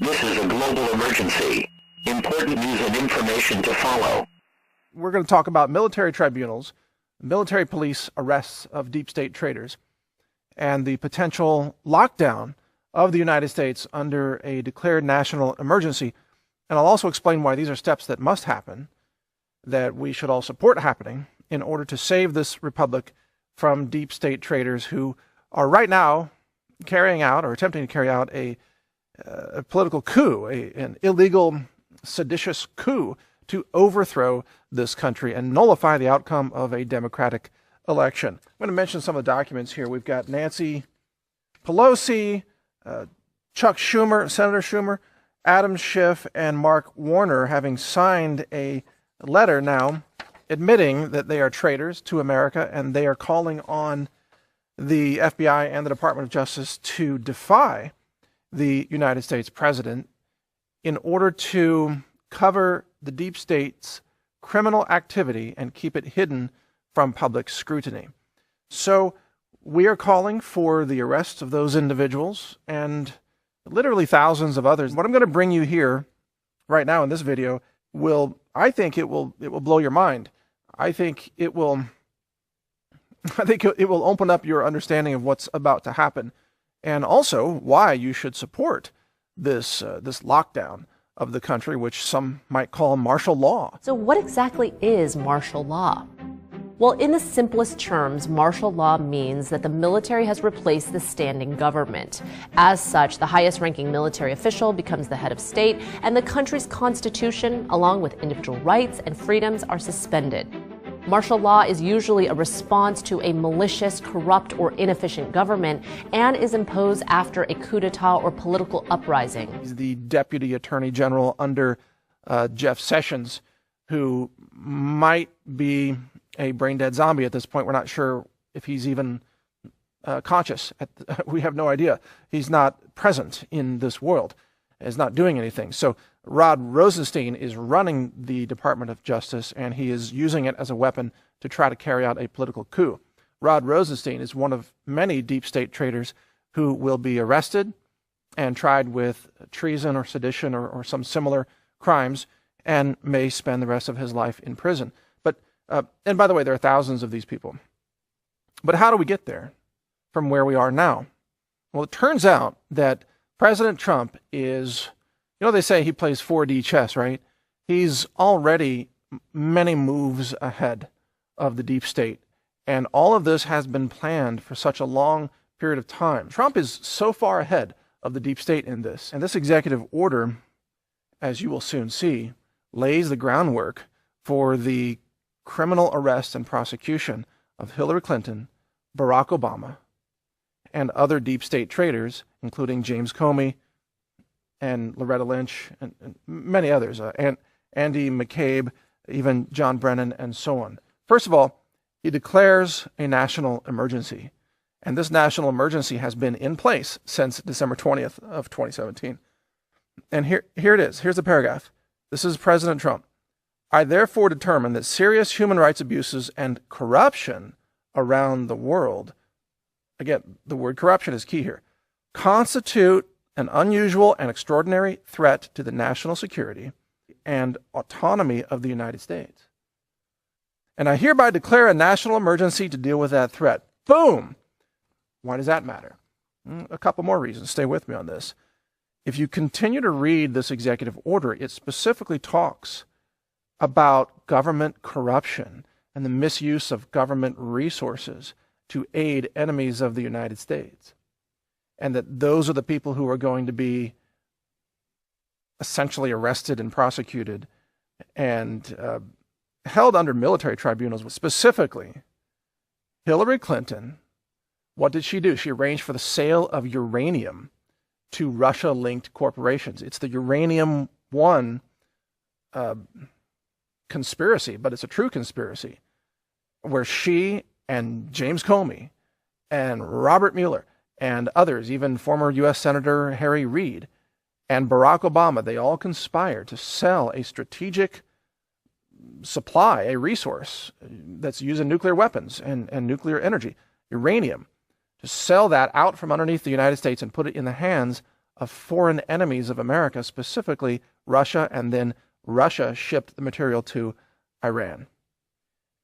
This is a global emergency. Important news and information to follow. We're going to talk about military tribunals, military police arrests of deep state traitors, and the potential lockdown of the United States under a declared national emergency. And I'll also explain why these are steps that must happen, that we should all support happening in order to save this republic from deep state traitors who are right now carrying out or attempting to carry out a political coup, an illegal, seditious coup to overthrow this country and nullify the outcome of a democratic election. I'm going to mention some of the documents here. We've got Nancy Pelosi, Chuck Schumer, Senator Schumer, Adam Schiff, and Mark Warner having signed a letter now admitting that they are traitors to America, and they are calling on the FBI and the Department of Justice to defy the United States president in order to cover the deep state's criminal activity and keep it hidden from public scrutiny. So we are calling for the arrest of those individuals and literally thousands of others. What I'm going to bring you here right now in this video I think it will blow your mind. I think it will open up your understanding of what's about to happen, and also why you should support this lockdown of the country, which some might call martial law. So what exactly is martial law? Well, in the simplest terms, martial law means that the military has replaced the standing government. As such, the highest-ranking military official becomes the head of state, and the country's constitution, along with individual rights and freedoms, are suspended. Martial law is usually a response to a malicious, corrupt, or inefficient government and is imposed after a coup d'etat or political uprising. He's the deputy attorney general under Jeff Sessions, who might be a brain-dead zombie at this point. We're not sure if he's even conscious. We have no idea. He's not present in this world. Is not doing anything. So Rod Rosenstein is running the Department of Justice, and he is using it as a weapon to try to carry out a political coup. Rod Rosenstein is one of many deep state traitors who will be arrested and tried with treason or sedition or some similar crimes and may spend the rest of his life in prison. But and by the way, there are thousands of these people. But how do we get there from where we are now? Well, it turns out that President Trump is, they say he plays 4D chess, right? He's already many moves ahead of the deep state. And all of this has been planned for such a long period of time. Trump is so far ahead of the deep state in this. And this executive order, as you will soon see, lays the groundwork for the criminal arrest and prosecution of Hillary Clinton, Barack Obama, and other deep state traitors, including James Comey and Loretta Lynch and many others, and Andy McCabe, even John Brennan, and so on. First of all, he declares a national emergency, and this national emergency has been in place since December 20th of 2017. And here it is. Here's the paragraph. This is President Trump. I therefore determine that serious human rights abuses and corruption around the world, again, the word corruption is key here, constitute an unusual and extraordinary threat to the national security and autonomy of the United States. And I hereby declare a national emergency to deal with that threat. Boom! Why does that matter? A couple more reasons. Stay with me on this. If you continue to read this executive order, it specifically talks about government corruption and the misuse of government resources to aid enemies of the United States. And that those are the people who are going to be essentially arrested and prosecuted and held under military tribunals. Specifically, Hillary Clinton, what did she do? She arranged for the sale of uranium to Russia-linked corporations. It's the Uranium One conspiracy, but it's a true conspiracy, where she and James Comey and Robert Mueller and others, even former U.S. Senator Harry Reid and Barack Obama, they all conspired to sell a strategic supply, a resource that's used in nuclear weapons and nuclear energy, uranium, to sell that out from underneath the United States and put it in the hands of foreign enemies of America, specifically Russia, and then Russia shipped the material to Iran.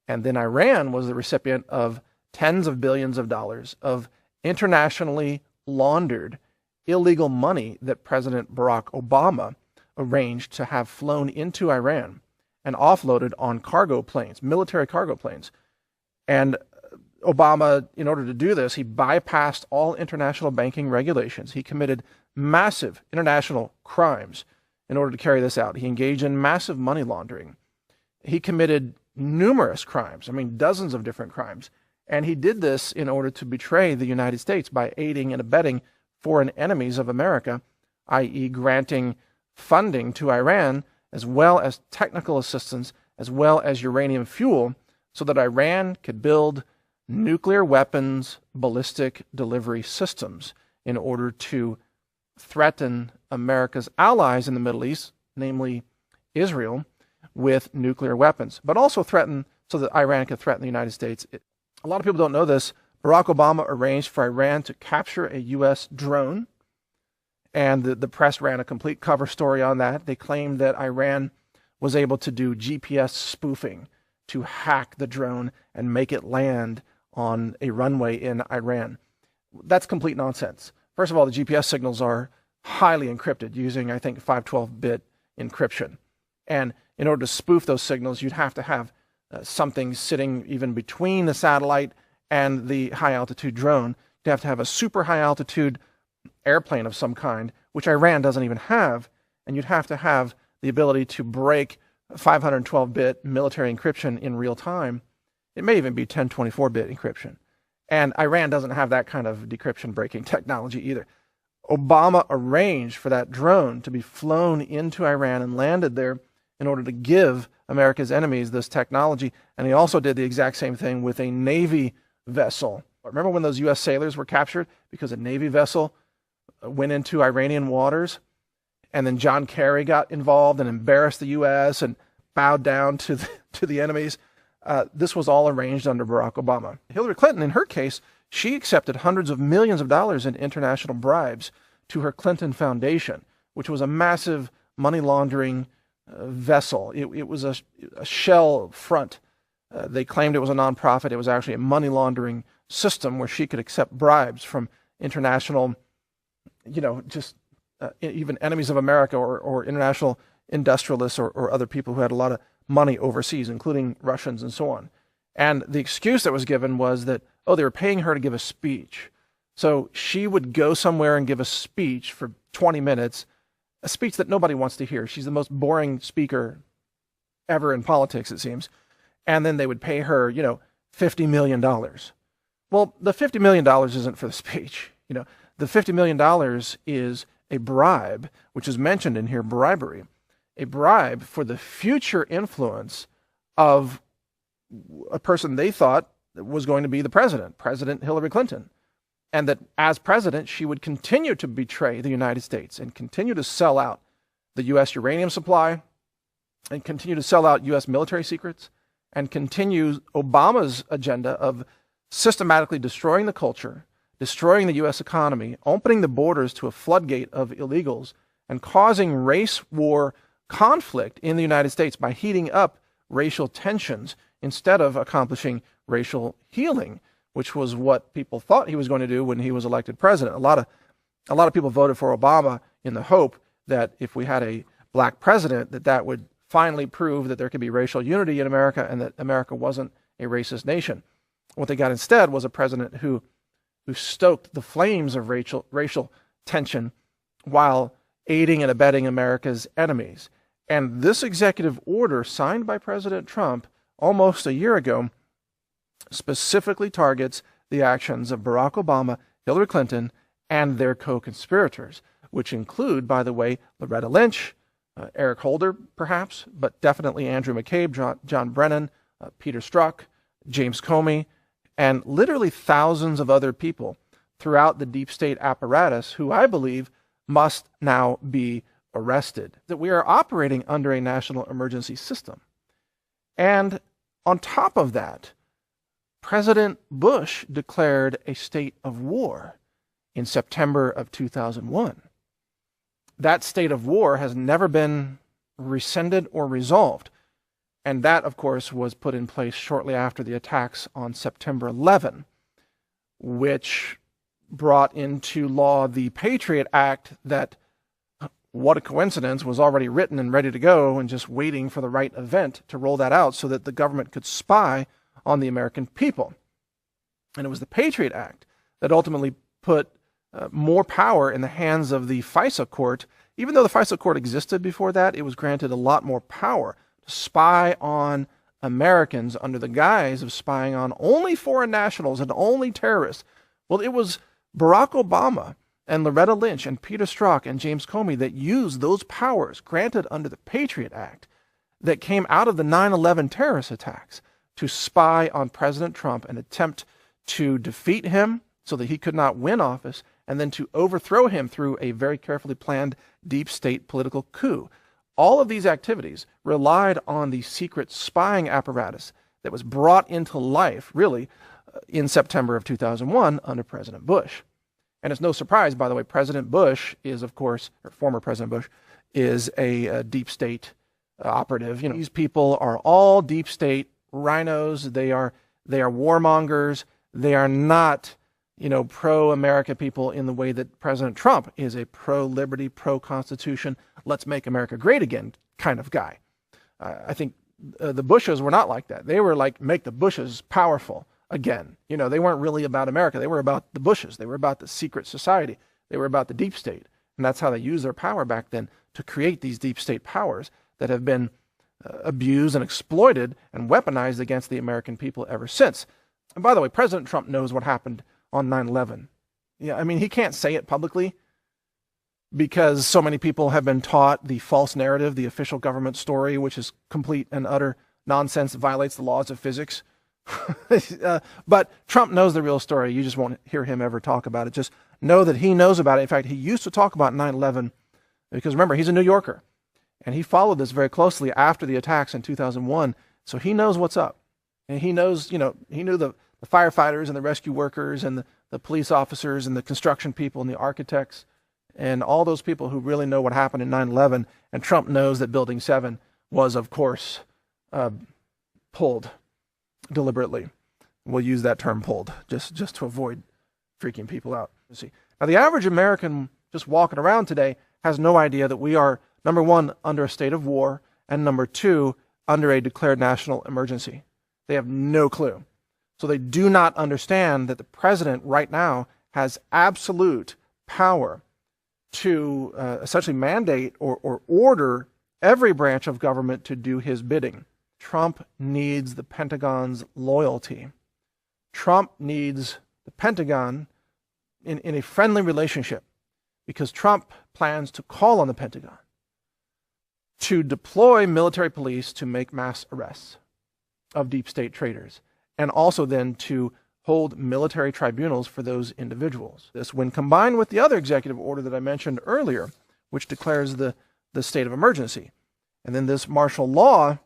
And then Iran was the recipient of tens of billions of dollars of internationally laundered illegal money that President Barack Obama arranged to have flown into Iran and offloaded on cargo planes, military cargo planes. And Obama, in order to do this, he bypassed all international banking regulations. He committed massive international crimes in order to carry this out. He engaged in massive money laundering. He committed numerous crimes, dozens of different crimes. And he did this in order to betray the United States by aiding and abetting foreign enemies of America, i.e. granting funding to Iran, as well as technical assistance, as well as uranium fuel, so that Iran could build nuclear weapons, ballistic delivery systems in order to threaten America's allies in the Middle East, namely Israel, with nuclear weapons, but also threaten so that Iran could threaten the United States. A lot of people don't know this. Barack Obama arranged for Iran to capture a U.S. drone, and the press ran a complete cover story on that. They claimed that Iran was able to do GPS spoofing to hack the drone and make it land on a runway in Iran. That's complete nonsense. First of all, the GPS signals are highly encrypted using, I think, 512-bit encryption. And in order to spoof those signals, you'd have to have something sitting even between the satellite and the high-altitude drone. You'd have to have a super high-altitude airplane of some kind, which Iran doesn't even have, and you'd have to have the ability to break 512-bit military encryption in real time. It may even be 1024-bit encryption. And Iran doesn't have that kind of decryption breaking technology either. Obama arranged for that drone to be flown into Iran and landed there in order to give America's enemies this technology. And he also did the exact same thing with a Navy vessel. Remember when those U.S. sailors were captured because a Navy vessel went into Iranian waters? And then John Kerry got involved and embarrassed the U.S. and bowed down to the enemies. This was all arranged under Barack Obama. Hillary Clinton, in her case, she accepted hundreds of millions of dollars in international bribes to her Clinton Foundation, which was a massive money laundering vessel. It was a shell front. They claimed it was a nonprofit. It was actually a money laundering system where she could accept bribes from international, even enemies of America or international industrialists or other people who had a lot of money overseas, including Russians and so on. And the excuse that was given was that, they were paying her to give a speech. So she would go somewhere and give a speech for 20 minutes, a speech that nobody wants to hear. She's the most boring speaker ever in politics, it seems. And then they would pay her, $50 million. Well, the $50 million isn't for the speech. The $50 million is a bribe, which is mentioned in here, bribery. A bribe for the future influence of a person they thought was going to be the president, President Hillary Clinton. And that as president, she would continue to betray the United States and continue to sell out the U.S. uranium supply and continue to sell out U.S. military secrets and continue Obama's agenda of systematically destroying the culture, destroying the U.S. economy, opening the borders to a floodgate of illegals, and causing race war conflict in the United States by heating up racial tensions instead of accomplishing racial healing, which was what people thought he was going to do when he was elected president. A lot of people voted for Obama in the hope that if we had a black president, that would finally prove that there could be racial unity in America and that America wasn't a racist nation. What they got instead was a president who stoked the flames of racial tension while aiding and abetting America's enemies. And this executive order signed by President Trump almost a year ago specifically targets the actions of Barack Obama, Hillary Clinton, and their co-conspirators, which include, by the way, Loretta Lynch, Eric Holder, perhaps, but definitely Andrew McCabe, John Brennan, Peter Strzok, James Comey, and literally thousands of other people throughout the deep state apparatus who I believe must now be arrested. That we are operating under a national emergency system. And on top of that, President Bush declared a state of war in September of 2001. that state of war has never been rescinded or resolved. And that, of course, was put in place shortly after the attacks on September 11, which brought into law the Patriot Act that, what a coincidence, was already written and ready to go and just waiting for the right event to roll that out so that the government could spy on the American people. And it was the Patriot Act that ultimately put more power in the hands of the FISA court. Even though the FISA court existed before that, it was granted a lot more power to spy on Americans under the guise of spying on only foreign nationals and only terrorists. Well, it was Barack Obama and Loretta Lynch and Peter Strzok and James Comey that used those powers granted under the Patriot Act that came out of the 9/11 terrorist attacks to spy on President Trump and attempt to defeat him so that he could not win office, and then to overthrow him through a very carefully planned deep state political coup. All of these activities relied on the secret spying apparatus that was brought into life, really, in September of 2001 under President Bush. And it's no surprise, by the way, President Bush is, of course, or former President Bush, is a deep state operative. You know, these people are all deep state rhinos. They are warmongers. They are not, pro-America people in the way that President Trump is a pro-liberty, pro-constitution, let's make America great again kind of guy. I think the Bushes were not like that. They were like, make the Bushes powerful again. They weren't really about America. They were about the Bushes. They were about the secret society. They were about the deep state. And that's how they used their power back then to create these deep state powers that have been abused and exploited and weaponized against the American people ever since. And by the way, President Trump knows what happened on 9/11. Yeah, I mean, he can't say it publicly because so many people have been taught the false narrative, the official government story, which is complete and utter nonsense, violates the laws of physics. But Trump knows the real story. You just won't hear him ever talk about it. Just know that he knows about it. In fact, he used to talk about 9/11 because, remember, he's a New Yorker. And he followed this very closely after the attacks in 2001. So he knows what's up. And he knows, he knew the firefighters and the rescue workers and the police officers and the construction people and the architects and all those people who really know what happened in 9/11. And Trump knows that Building 7 was, of course, pulled deliberately. We'll use that term pulled just to avoid freaking people out. See, now the average American just walking around today has no idea that we are, number one, under a state of war, and number two, under a declared national emergency. They have no clue. So they do not understand that the president right now has absolute power to essentially mandate or order every branch of government to do his bidding. Trump needs the Pentagon's loyalty. Trump needs the Pentagon in a friendly relationship because Trump plans to call on the Pentagon to deploy military police to make mass arrests of deep state traitors, and also then to hold military tribunals for those individuals. This, when combined with the other executive order that I mentioned earlier, which declares the state of emergency, and then this martial law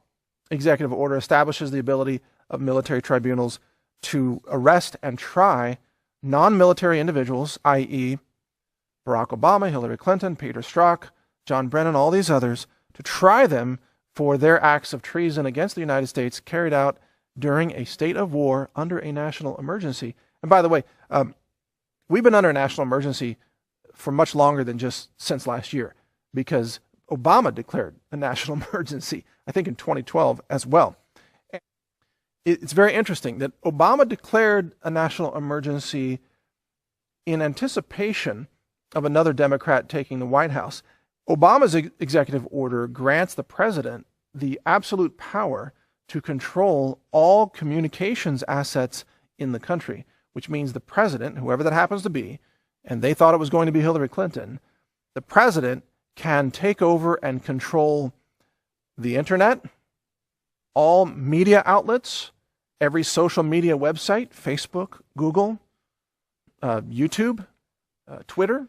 executive order establishes the ability of military tribunals to arrest and try non-military individuals, i.e. Barack Obama, Hillary Clinton, Peter Strzok, John Brennan, all these others, to try them for their acts of treason against the United States carried out during a state of war under a national emergency. And by the way, we've been under a national emergency for much longer than just since last year, because Obama declared a national emergency, I think in 2012 as well. It's very interesting that Obama declared a national emergency in anticipation of another Democrat taking the White House. Obama's executive order grants the president the absolute power to control all communications assets in the country, which means the president, whoever that happens to be, and they thought it was going to be Hillary Clinton, the president can take over and control the internet, all media outlets, every social media website, Facebook, Google, YouTube, Twitter,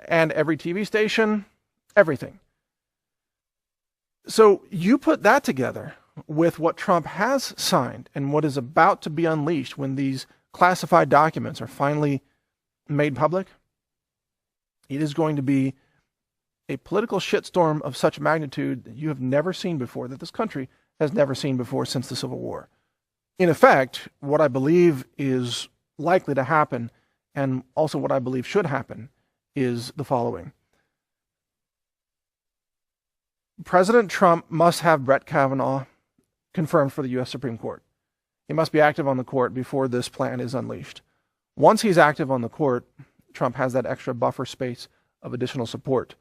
and every TV station, everything. So you put that together with what Trump has signed and what is about to be unleashed when these classified documents are finally made public, it is going to be a political shitstorm of such magnitude that you have never seen before, that this country has never seen before since the Civil War. In effect, what I believe is likely to happen, and also what I believe should happen, is the following. President Trump must have Brett Kavanaugh confirmed for the U.S. Supreme Court. He must be active on the court before this plan is unleashed. Once he's active on the court, Trump has that extra buffer space of additional support,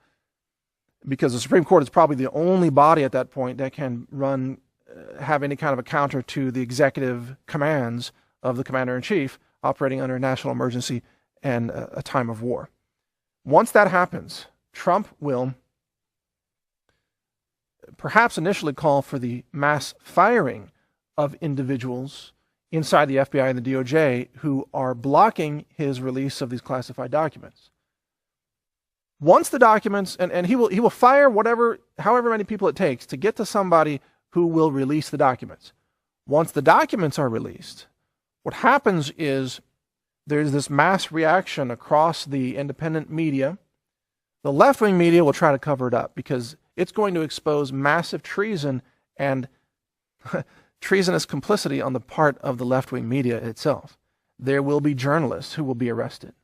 because the Supreme Court is probably the only body at that point that can have any kind of a counter to the executive commands of the commander-in-chief operating under a national emergency and a time of war. Once that happens, Trump will perhaps initially call for the mass firing of individuals inside the FBI and the DOJ who are blocking his release of these classified documents. Once the documents, and he will fire however many people it takes to get to somebody who will release the documents. Once the documents are released, what happens is there's this mass reaction across the independent media. The left-wing media will try to cover it up because it's going to expose massive treason and treasonous complicity on the part of the left-wing media itself. There will be journalists who will be arrested.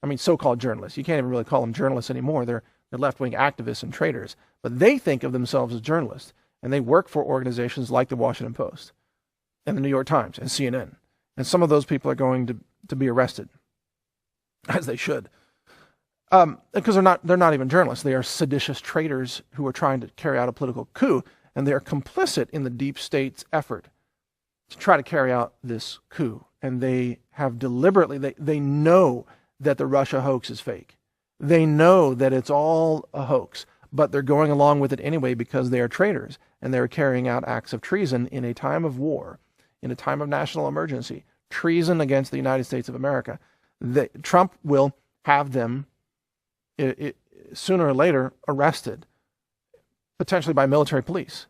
I mean, so-called journalists. You can't even really call them journalists anymore. They're left-wing activists and traitors. But they think of themselves as journalists, and they work for organizations like the Washington Post and the New York Times and CNN. And some of those people are going to be arrested, as they should. Because they're not even journalists. They are seditious traitors who are trying to carry out a political coup, and they are complicit in the deep state's effort to try to carry out this coup. And they have deliberately, they know that the Russia hoax is fake. They know that it's all a hoax, but they're going along with it anyway because they are traitors, and they're carrying out acts of treason in a time of war, in a time of national emergency, treason against the United States of America. Trump will have them sooner or later arrested, potentially by military police,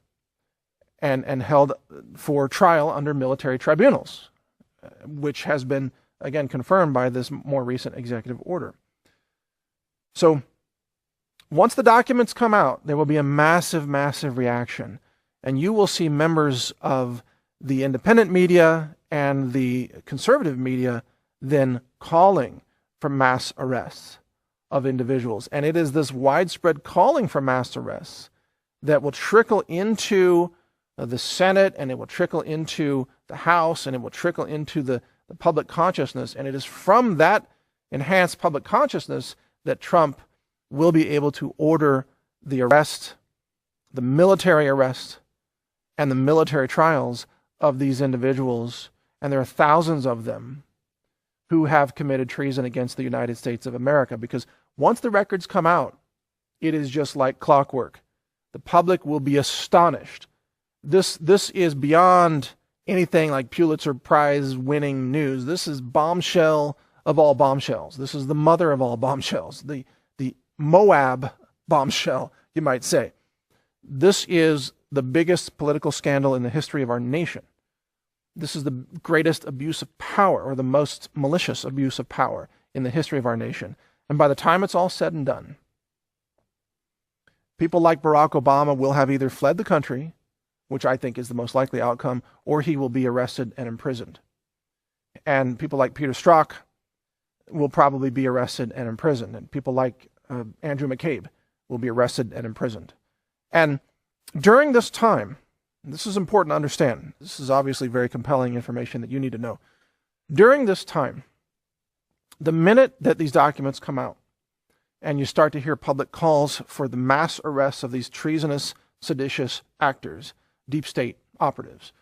and held for trial under military tribunals, which has been, again, confirmed by this more recent executive order. So once the documents come out, there will be a massive, massive reaction, and you will see members of the independent media and the conservative media then calling for mass arrests of individuals. And it is this widespread calling for mass arrests that will trickle into the Senate, and it will trickle into the House, and it will trickle into the public consciousness. And it is from that enhanced public consciousness that Trump will be able to order the arrest, the military arrest, and the military trials of these individuals. And there are thousands of them who have committed treason against the United States of America, because once the records come out, it is just like clockwork. The public will be astonished. This is beyond anything like Pulitzer Prize winning news. This is bombshell of all bombshells. This is the mother of all bombshells, the Moab bombshell, you might say. This is the biggest political scandal in the history of our nation. This is the greatest abuse of power, or the most malicious abuse of power in the history of our nation. And by the time it's all said and done, people like Barack Obama will have either fled the country, which I think is the most likely outcome, or he will be arrested and imprisoned. And people like Peter Strzok will probably be arrested and imprisoned. And people like Andrew McCabe will be arrested and imprisoned. And during this time, this is important to understand. This is obviously very compelling information that you need to know. During this time, the minute that these documents come out and you start to hear public calls for the mass arrests of these treasonous, seditious actors, deep state operatives,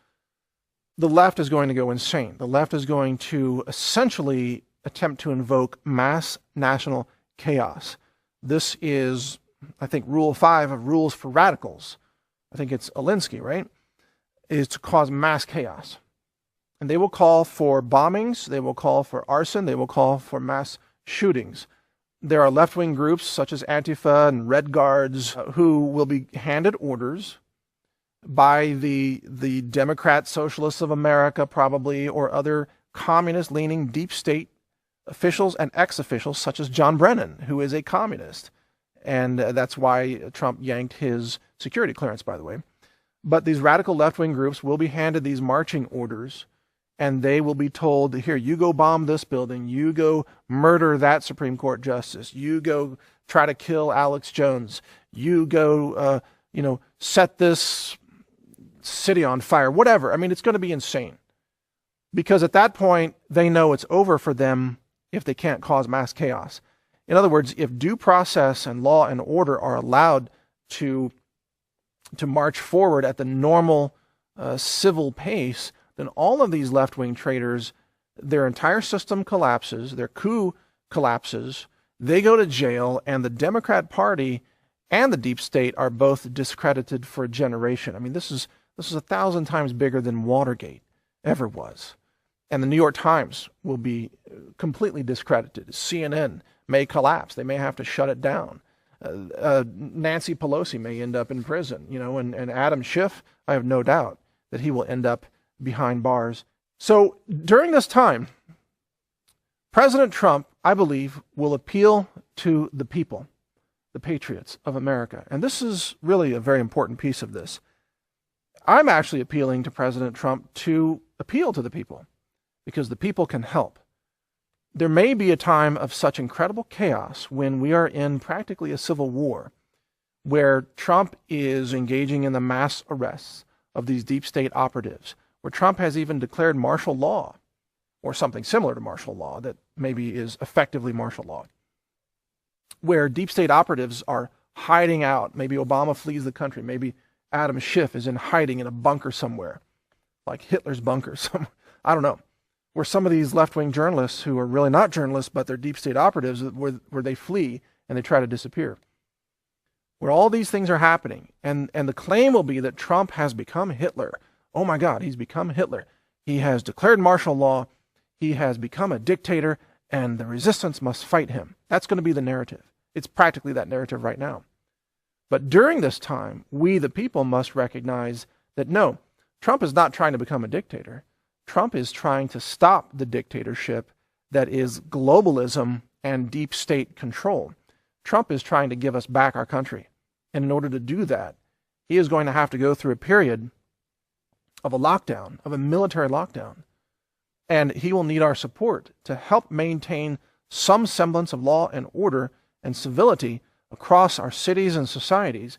the left is going to go insane. The left is going to essentially attempt to invoke mass national chaos. This is, I think, Rule 5 of Rules for Radicals. I think it's Alinsky, right? Is to cause mass chaos. And they will call for bombings, they will call for arson, they will call for mass shootings. There are left-wing groups such as Antifa and Red Guards who will be handed orders by the Democrat Socialists of America, probably, or other communist-leaning deep state officials and ex-officials such as John Brennan, who is a communist, And that's why Trump yanked his security clearance, by the way. But these radical left-wing groups will be handed these marching orders, and they will be told, here, you go bomb this building, you go murder that Supreme Court justice, you go try to kill Alex Jones, you go, set this city on fire, whatever. I mean, it's going to be insane. Because at that point, they know it's over for them if they can't cause mass chaos. In other words, if due process and law and order are allowed to march forward at the normal civil pace, then all of these left-wing traitors, their entire system collapses, their coup collapses, they go to jail, and the Democrat Party and the deep state are both discredited for a generation. I mean, this is 1,000 times bigger than Watergate ever was. And the New York Times will be completely discredited. CNN may collapse. They may have to shut it down. Nancy Pelosi may end up in prison, and Adam Schiff, I have no doubt that he will end up behind bars. So during this time, President Trump, I believe, will appeal to the people, the patriots of America. And this is really a very important piece of this. I'm actually appealing to President Trump to appeal to the people, because the people can help. There may be a time of such incredible chaos when we are in practically a civil war, where Trump is engaging in the mass arrests of these deep state operatives, where Trump has even declared martial law, or something similar to martial law that maybe is effectively martial law, where deep state operatives are hiding out. Maybe Obama flees the country. Maybe Adam Schiff is in hiding in a bunker somewhere, like Hitler's bunker. I don't know. Where some of these left-wing journalists who are really not journalists, but they're deep state operatives, where they flee and they try to disappear. Where all these things are happening. And the claim will be that Trump has become Hitler. Oh my God, he's become Hitler. He has declared martial law. He has become a dictator, and the resistance must fight him. That's going to be the narrative. It's practically that narrative right now. But during this time, we, the people, must recognize that no, Trump is not trying to become a dictator. Trump is trying to stop the dictatorship that is globalism and deep state control. Trump is trying to give us back our country. And in order to do that, he is going to have to go through a period of a lockdown, of a military lockdown. And he will need our support to help maintain some semblance of law and order and civility across our cities and societies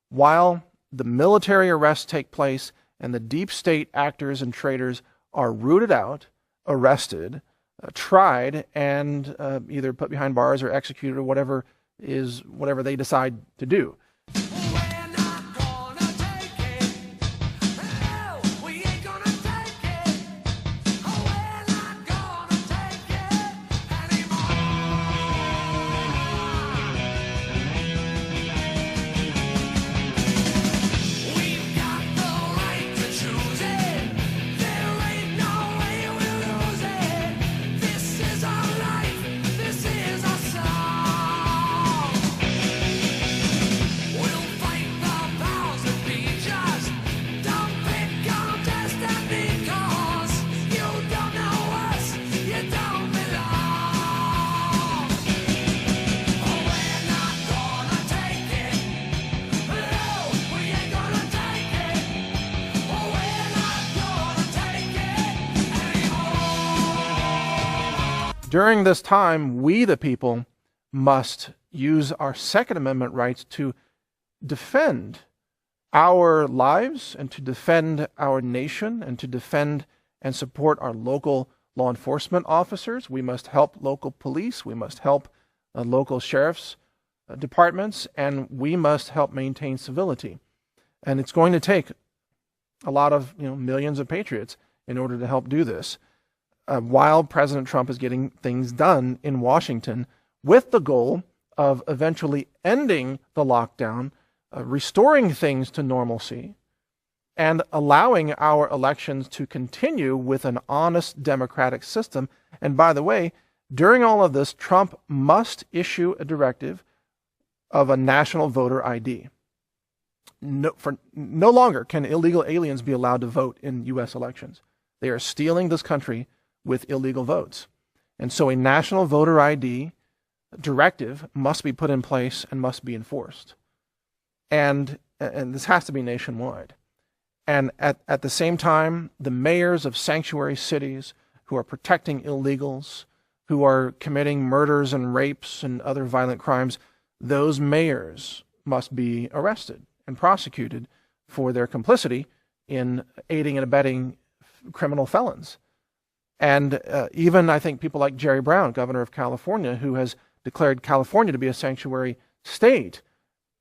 while the military arrests take place and the deep state actors and traitors are rooted out, arrested, tried, and either put behind bars or executed or whatever they decide to do. During this time, we, the people, must use our Second Amendment rights to defend our lives and to defend our nation and to defend and support our local law enforcement officers. We must help local police. We must help local sheriff's departments, and we must help maintain civility. And it's going to take a lot of millions of patriots in order to help do this. While President Trump is getting things done in Washington with the goal of eventually ending the lockdown, restoring things to normalcy, and allowing our elections to continue with an honest democratic system. And by the way, during all of this, Trump must issue a directive of a national voter ID. No longer can illegal aliens be allowed to vote in U.S. elections. They are stealing this country with illegal votes. And so a national voter ID directive must be put in place and must be enforced. And this has to be nationwide. And at the same time, the mayors of sanctuary cities who are protecting illegals, who are committing murders and rapes and other violent crimes, those mayors must be arrested and prosecuted for their complicity in aiding and abetting criminal felons. And even, I think, people like Jerry Brown, governor of California, who has declared California to be a sanctuary state,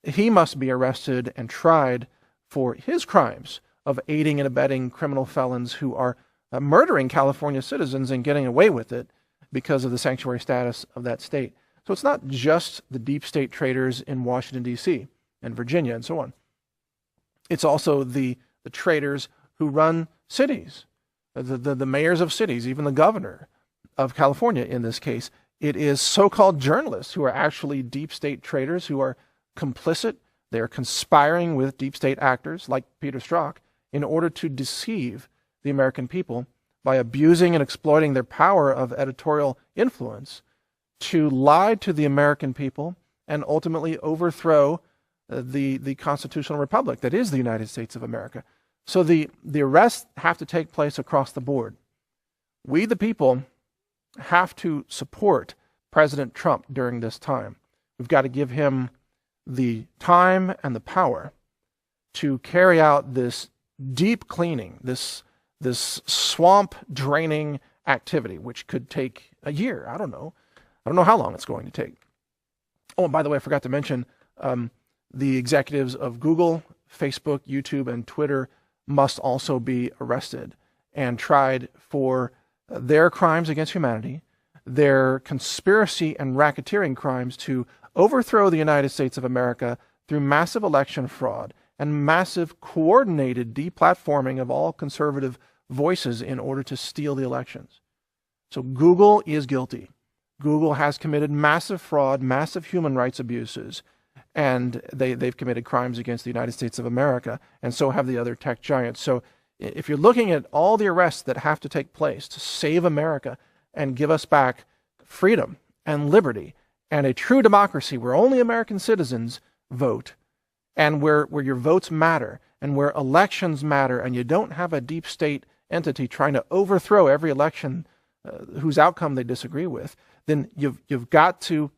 he must be arrested and tried for his crimes of aiding and abetting criminal felons who are murdering California citizens and getting away with it because of the sanctuary status of that state. So it's not just the deep state traders in Washington, D.C. and Virginia and so on. It's also the traders who run cities, the mayors of cities, even the governor of California in this case. It is so-called journalists who are actually deep state traders who are complicit. They are conspiring with deep state actors like Peter Strzok in order to deceive the American people by abusing and exploiting their power of editorial influence to lie to the American people and ultimately overthrow the constitutional republic that is the United States of America. So the arrests have to take place across the board. We, the people, have to support President Trump during this time. We've got to give him the time and the power to carry out this deep cleaning, this swamp draining activity, which could take a year. I don't know how long it's going to take. Oh, and by the way, I forgot to mention the executives of Google, Facebook, YouTube, and Twitter must also be arrested and tried for their crimes against humanity, their conspiracy and racketeering crimes to overthrow the United States of America through massive election fraud and massive coordinated deplatforming of all conservative voices in order to steal the elections. So Google is guilty. Google has committed massive fraud, massive human rights abuses, and they've committed crimes against the United States of America, and so have the other tech giants. So if you're looking at all the arrests that have to take place to save America and give us back freedom and liberty and a true democracy where only American citizens vote, and where your votes matter, and where elections matter, and you don't have a deep state entity trying to overthrow every election whose outcome they disagree with, then you've got to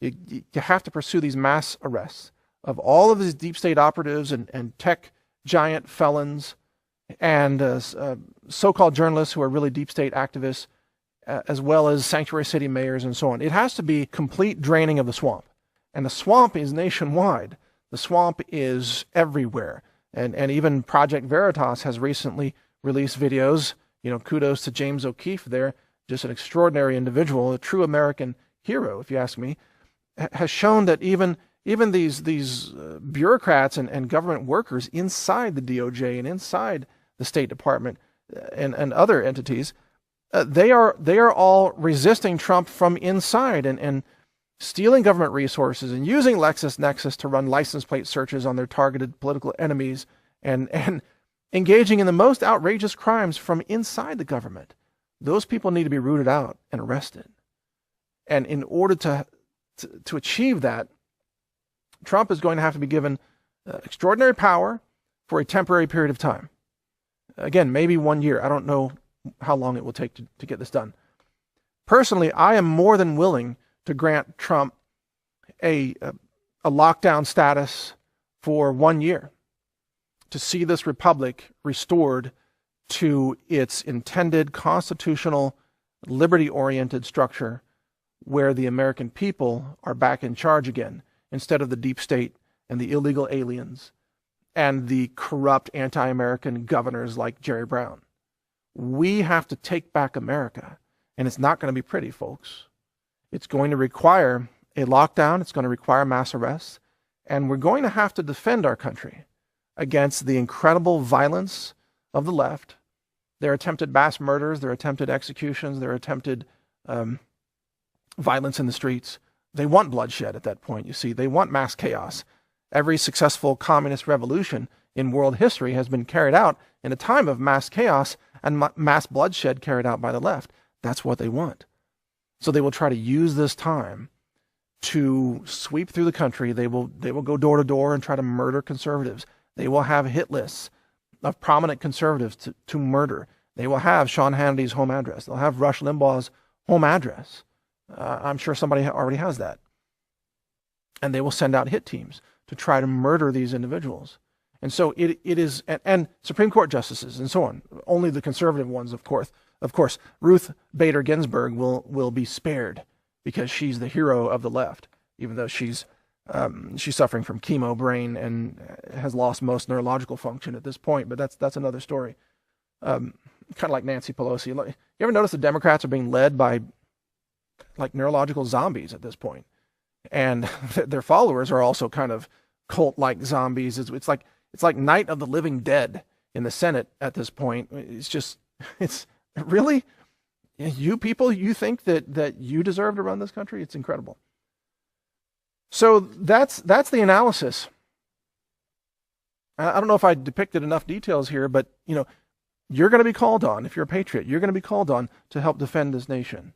you have to pursue these mass arrests of all of these deep state operatives and tech giant felons and so-called journalists who are really deep state activists, as well as sanctuary city mayors and so on. It has to be complete draining of the swamp, and the swamp is nationwide. The swamp is everywhere. And even Project Veritas has recently released videos. Kudos to James O'Keefe there, just an extraordinary individual, a true American hero, if you ask me, has shown that even these bureaucrats and government workers inside the DOJ and inside the State Department and other entities, they are all resisting Trump from inside and stealing government resources and using LexisNexis to run license plate searches on their targeted political enemies and engaging in the most outrageous crimes from inside the government. Those people need to be rooted out and arrested. And in order to achieve that, Trump is going to have to be given extraordinary power for a temporary period of time. Again, maybe 1 year. I don't know how long it will take to get this done. Personally, I am more than willing to grant Trump a lockdown status for 1 year to see this republic restored to its intended constitutional, liberty-oriented structure where the American people are back in charge again instead of the deep state and the illegal aliens and the corrupt anti-American governors like Jerry Brown. We have to take back America, and it's not going to be pretty, folks. It's going to require a lockdown. It's going to require mass arrests. And we're going to have to defend our country against the incredible violence of the left, their attempted mass murders, their attempted executions, their attempted violence in the streets. They want bloodshed at that point, you see. They want mass chaos. Every successful communist revolution in world history has been carried out in a time of mass chaos and mass bloodshed carried out by the left. That's what they want. So they will try to use this time to sweep through the country. They will go door to door and try to murder conservatives. They will have hit lists of prominent conservatives to murder. They will have Sean Hannity's home address. They'll have Rush Limbaugh's home address. I'm sure somebody already has that. And they will send out hit teams to try to murder these individuals. And so it is, and Supreme Court justices and so on, only the conservative ones, of course. Of course, Ruth Bader Ginsburg will be spared because she's the hero of the left, even though she's suffering from chemo brain and has lost most neurological function at this point. But that's another story. Kind of like Nancy Pelosi. You ever notice the Democrats are being led by like neurological zombies at this point, and their followers are also kind of cult-like zombies. It's like Night of the Living Dead in the Senate at this point. It's really, you people, you think that you deserve to run this country? It's incredible. So that's the analysis. I don't know if I depicted enough details here, but you're going to be called on, if you're a patriot, you're going to be called on to help defend this nation.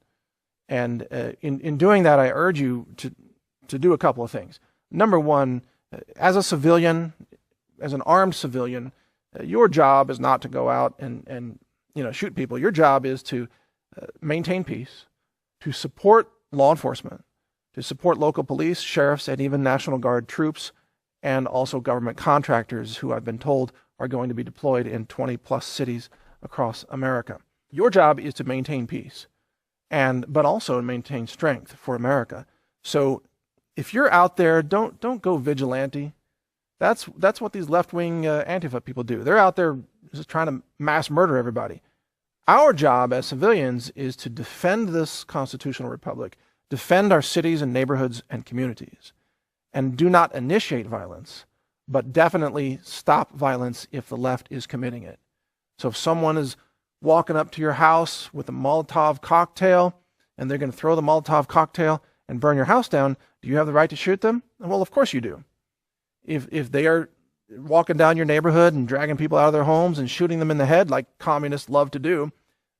And in doing that, I urge you to do a couple of things. Number one, as a civilian, as an armed civilian, your job is not to go out and shoot people. Your job is to maintain peace, to support law enforcement, to support local police, sheriffs, and even National Guard troops, and also government contractors who I've been told are going to be deployed in 20-plus cities across America. Your job is to maintain peace, but also maintain strength for America. So if you're out there, don't go vigilante. That's what these left-wing Antifa people do. They're out there just trying to mass murder everybody. Our job as civilians is to defend this constitutional republic, defend our cities and neighborhoods and communities, and do not initiate violence, but definitely stop violence if the left is committing it. So if someone is walking up to your house with a Molotov cocktail and they're going to throw the Molotov cocktail and burn your house down, do you have the right to shoot them? Well, of course you do. If they are walking down your neighborhood and dragging people out of their homes and shooting them in the head like communists love to do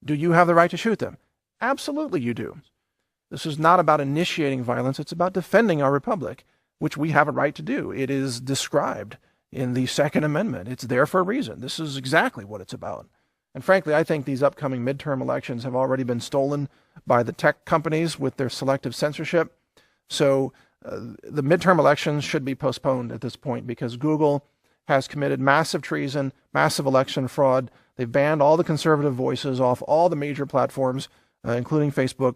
you have the right to shoot them? Absolutely you do. This is not about initiating violence. It's about defending our republic, which we have a right to do. It is described in the Second Amendment. It's there for a reason. This is exactly what it's about. And frankly, I think these upcoming midterm elections have already been stolen by the tech companies with their selective censorship. So the midterm elections should be postponed at this point because Google has committed massive treason, massive election fraud. They've banned all the conservative voices off all the major platforms, including Facebook.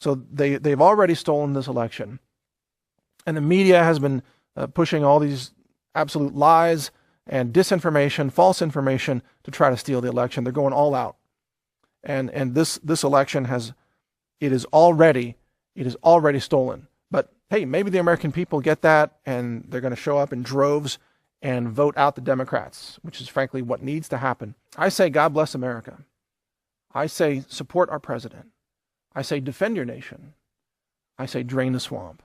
So they've already stolen this election. And the media has been pushing all these absolute lies and disinformation, false information to try to steal the election. They're going all out. And this election is already stolen. But hey, maybe the American people get that and they're going to show up in droves and vote out the Democrats, which is frankly what needs to happen. I say God bless America. I say support our president. I say defend your nation. I say drain the swamp.